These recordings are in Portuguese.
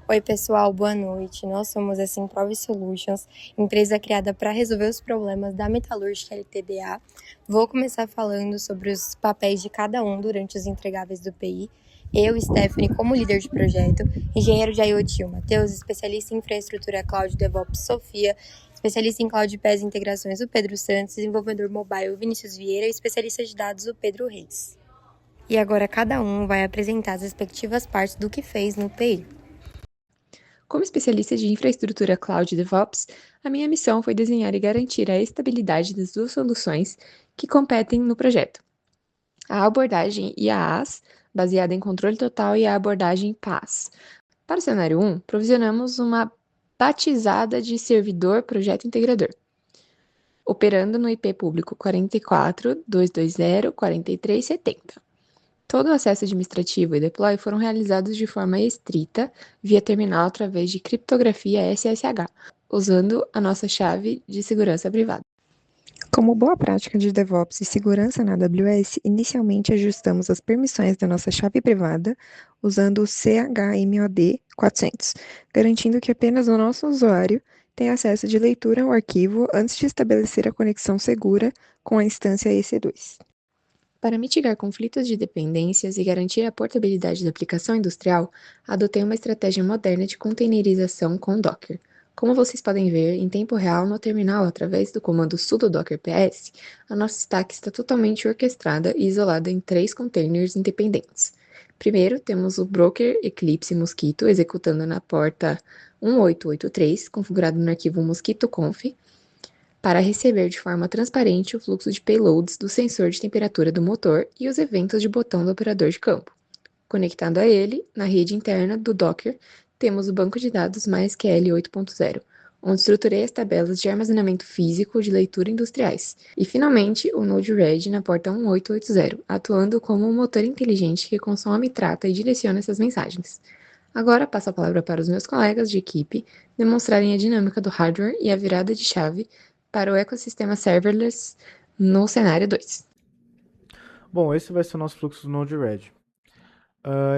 Oi, pessoal, boa noite. Nós somos a Simprove Solutions, empresa criada para resolver os problemas da metalúrgica LTDA. Vou começar falando sobre os papéis de cada um durante os entregáveis do PI. Eu, Stephanie, como líder de projeto, engenheiro de IoT, o Matheus, especialista em infraestrutura cloud DevOps, Sofia, especialista em Cloud PaaS e integrações, o Pedro Santos, desenvolvedor mobile, o Vinícius Vieira e especialista de dados, o Pedro Reis. E agora cada um vai apresentar as respectivas partes do que fez no PI. Como especialista de infraestrutura cloud DevOps, a minha missão foi desenhar e garantir a estabilidade das duas soluções que competem no projeto. A abordagem IaaS, baseada em controle total, e a abordagem PaaS. Para o cenário 1, provisionamos uma batizada de servidor projeto integrador, operando no IP público 44.220.4370. Todo o acesso administrativo e deploy foram realizados de forma estrita, via terminal através de criptografia SSH, usando a nossa chave de segurança privada. Como boa prática de DevOps e segurança na AWS, inicialmente ajustamos as permissões da nossa chave privada usando o CHMOD 400, garantindo que apenas o nosso usuário tenha acesso de leitura ao arquivo antes de estabelecer a conexão segura com a instância EC2. Para mitigar conflitos de dependências e garantir a portabilidade da aplicação industrial, adotei uma estratégia moderna de containerização com Docker. Como vocês podem ver, em tempo real no terminal, através do comando sudo docker ps, a nossa stack está totalmente orquestrada e isolada em 3 containers independentes. Primeiro, temos o broker Eclipse Mosquito executando na porta 1883, configurado no arquivo mosquito.conf, para receber de forma transparente o fluxo de payloads do sensor de temperatura do motor e os eventos de botão do operador de campo. Conectado a ele, na rede interna do Docker, temos o banco de dados MySQL 8.0, onde estruturei as tabelas de armazenamento físico de leitura industriais. E, finalmente, o Node-RED na porta 1880, atuando como um motor inteligente que consome, trata e direciona essas mensagens. Agora passo a palavra para os meus colegas de equipe demonstrarem a dinâmica do hardware e a virada de chave para o ecossistema serverless no cenário 2. Bom, esse vai ser o nosso fluxo do Node-RED.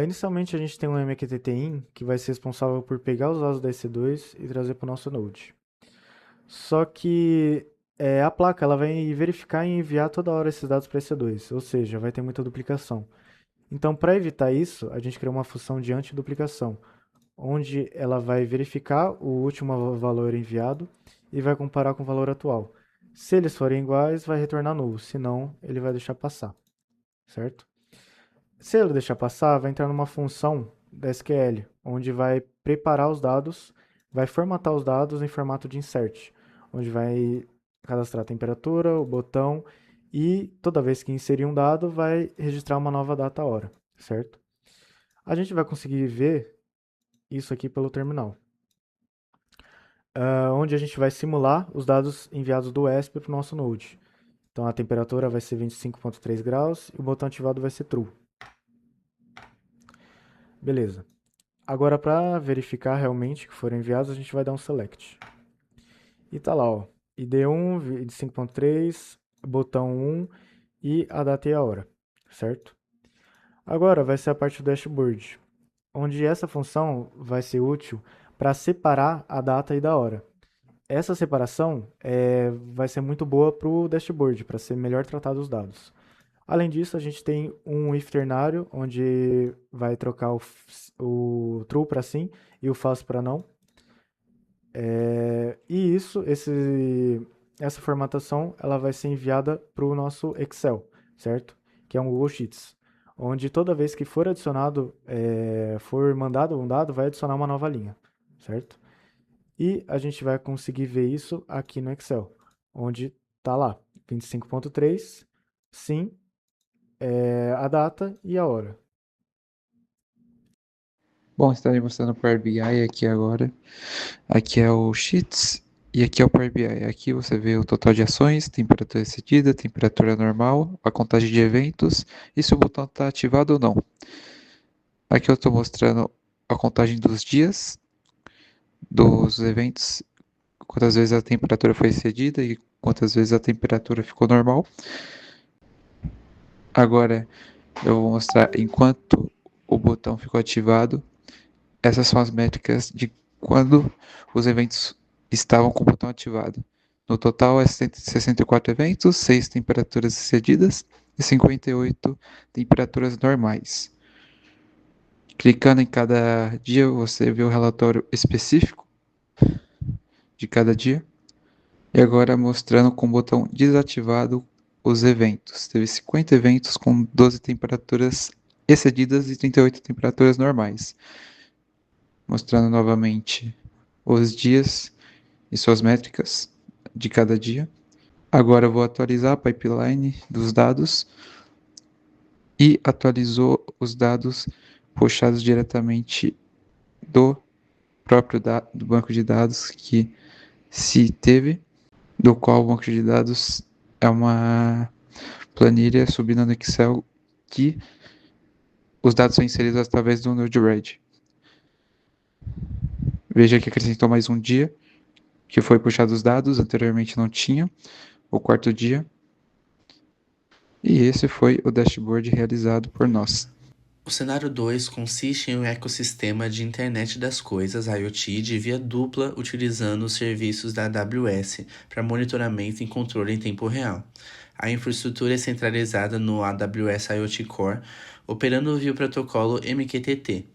Inicialmente a gente tem um MQTT-in que vai ser responsável por pegar os dados da EC2 e trazer para o nosso Node. Só que a placa ela vai verificar e enviar toda hora esses dados para a EC2, ou seja, vai ter muita duplicação. Então, para evitar isso, a gente criou uma função de antiduplicação, onde ela vai verificar o último valor enviado e vai comparar com o valor atual. Se eles forem iguais, vai retornar nulo, senão ele vai deixar passar, certo? Se ele deixar passar, vai entrar numa função da SQL, onde vai preparar os dados, vai formatar os dados em formato de insert, onde vai cadastrar a temperatura, o botão e toda vez que inserir um dado, vai registrar uma nova data-hora, certo? A gente vai conseguir ver isso aqui pelo terminal, onde a gente vai simular os dados enviados do ESP para o nosso Node. Então a temperatura vai ser 25.3 graus e o botão ativado vai ser true. Beleza. Agora, para verificar realmente que foram enviados, a gente vai dar um select. E tá lá, ó, ID1, 25.3, botão 1 e a data e a hora, certo? Agora vai ser a parte do dashboard, onde essa função vai ser útil para separar a data e da hora. Essa separação vai ser muito boa para o dashboard, para ser melhor tratado os dados. Além disso, a gente tem um if ternário, onde vai trocar o true para sim e o false para não. E essa formatação ela vai ser enviada para o nosso Excel, certo? Que é um Google Sheets, onde toda vez que for adicionado, for mandado um dado, vai adicionar uma nova linha, certo? E a gente vai conseguir ver isso aqui no Excel, onde está lá, 25.3, sim, a data e a hora. Bom, estarei mostrando o Power BI aqui agora. Aqui é o Sheets e aqui é o Power BI. Aqui você vê o total de ações, temperatura excedida, temperatura normal, a contagem de eventos e se o botão está ativado ou não. Aqui eu estou mostrando a contagem dos dias, dos eventos, quantas vezes a temperatura foi excedida e quantas vezes a temperatura ficou normal. Agora eu vou mostrar enquanto o botão ficou ativado, essas são as métricas de quando os eventos estavam com o botão ativado. No total, é 64 eventos, 6 temperaturas excedidas e 58 temperaturas normais. Clicando em cada dia, você vê o relatório específico de cada dia. E agora mostrando com o botão desativado os eventos. Teve 50 eventos com 12 temperaturas excedidas e 38 temperaturas normais. Mostrando novamente os dias e suas métricas de cada dia. Agora eu vou atualizar a pipeline dos dados e atualizou os dados puxados diretamente do próprio do banco de dados que se teve, do qual o banco de dados é uma planilha subida no Excel que os dados são inseridos através do Node-RED. Veja que acrescentou mais um dia que foi puxado os dados, anteriormente não tinha, o quarto dia. E esse foi o dashboard realizado por nós. O cenário 2 consiste em um ecossistema de internet das coisas, IoT, de via dupla, utilizando os serviços da AWS para monitoramento e controle em tempo real. A infraestrutura é centralizada no AWS IoT Core, operando via o protocolo MQTT.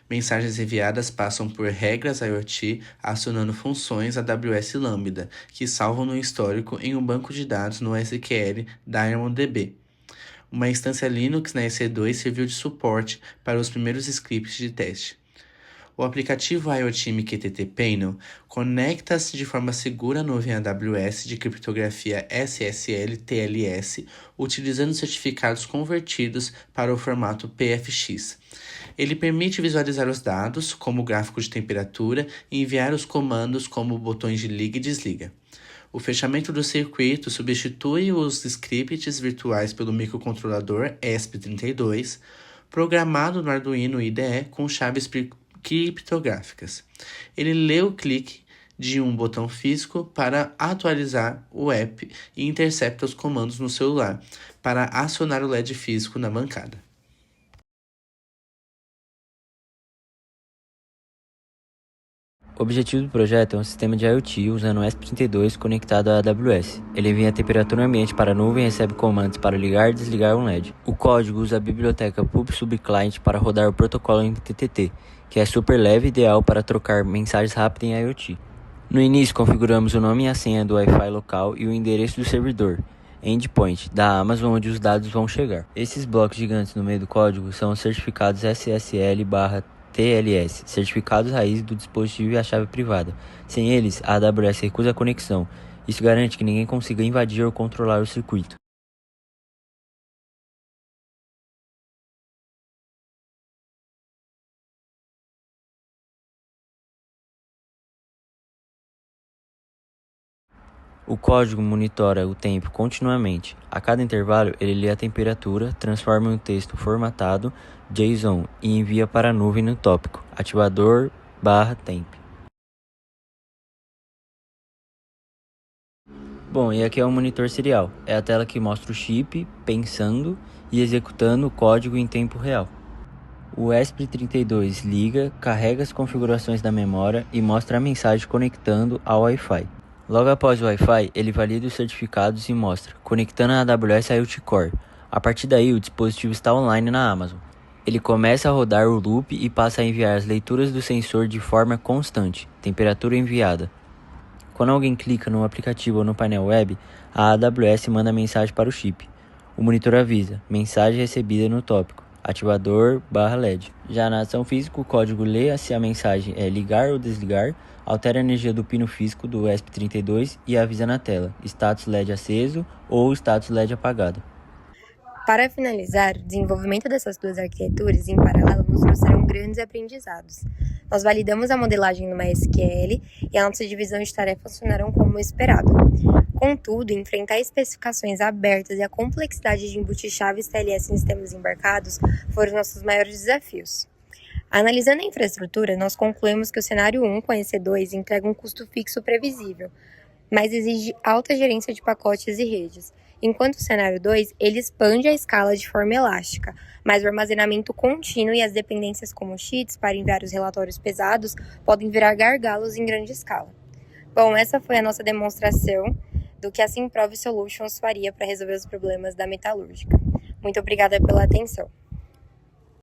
Mensagens enviadas passam por regras IoT, acionando funções AWS Lambda, que salvam no histórico em um banco de dados no SQL DynamoDB. Uma instância Linux na EC2 serviu de suporte para os primeiros scripts de teste. O aplicativo IoT MQTT Panel conecta-se de forma segura à nuvem AWS de criptografia SSL/TLS, utilizando certificados convertidos para o formato PFX. Ele permite visualizar os dados, como o gráfico de temperatura, e enviar os comandos como botões de liga e desliga. O fechamento do circuito substitui os scripts virtuais pelo microcontrolador ESP32, programado no Arduino IDE com chaves criptográficas. Ele lê o clique de um botão físico para atualizar o app e intercepta os comandos no celular para acionar o LED físico na bancada. O objetivo do projeto é um sistema de IoT usando o ESP32 conectado à AWS. Ele envia a temperatura ambiente para a nuvem e recebe comandos para ligar e desligar um LED. O código usa a biblioteca PubSubClient para rodar o protocolo MQTT, que é super leve e ideal para trocar mensagens rápidas em IoT. No início, configuramos o nome e a senha do Wi-Fi local e o endereço do servidor, endpoint, da Amazon, onde os dados vão chegar. Esses blocos gigantes no meio do código são os certificados SSL/TLS, certificados raiz do dispositivo e a chave privada. Sem eles, a AWS recusa a conexão. Isso garante que ninguém consiga invadir ou controlar o circuito. O código monitora o tempo continuamente. A cada intervalo, ele lê a temperatura, transforma em um texto formatado JSON e envia para a nuvem no tópico ativador/temp. Bom, e aqui é o monitor serial. É a tela que mostra o chip pensando e executando o código em tempo real. O ESP32 liga, carrega as configurações da memória e mostra a mensagem conectando ao Wi-Fi. Logo após o Wi-Fi, ele valida os certificados e mostra, conectando a AWS IoT Core. A partir daí, o dispositivo está online na Amazon. Ele começa a rodar o loop e passa a enviar as leituras do sensor de forma constante, temperatura enviada. Quando alguém clica no aplicativo ou no painel web, a AWS manda mensagem para o chip. O monitor avisa, mensagem recebida no tópico, ativador/LED. Já na ação física, o código lê se a mensagem é ligar ou desligar, altera a energia do pino físico do ESP32 e avisa na tela, status LED aceso ou status LED apagado. Para finalizar, o desenvolvimento dessas duas arquiteturas em paralelo nos trouxeram grandes aprendizados. Nós validamos a modelagem no MySQL e a nossa divisão de tarefas funcionaram como esperado. Contudo, enfrentar especificações abertas e a complexidade de embutir chaves TLS em sistemas embarcados foram os nossos maiores desafios. Analisando a infraestrutura, nós concluímos que o cenário 1 com a EC2 entrega um custo fixo previsível, mas exige alta gerência de pacotes e redes, enquanto o cenário 2 ele expande a escala de forma elástica, mas o armazenamento contínuo e as dependências como cheats para enviar os relatórios pesados podem virar gargalos em grande escala. Bom, essa foi a nossa demonstração do que a Simprove Solutions faria para resolver os problemas da metalúrgica. Muito obrigada pela atenção.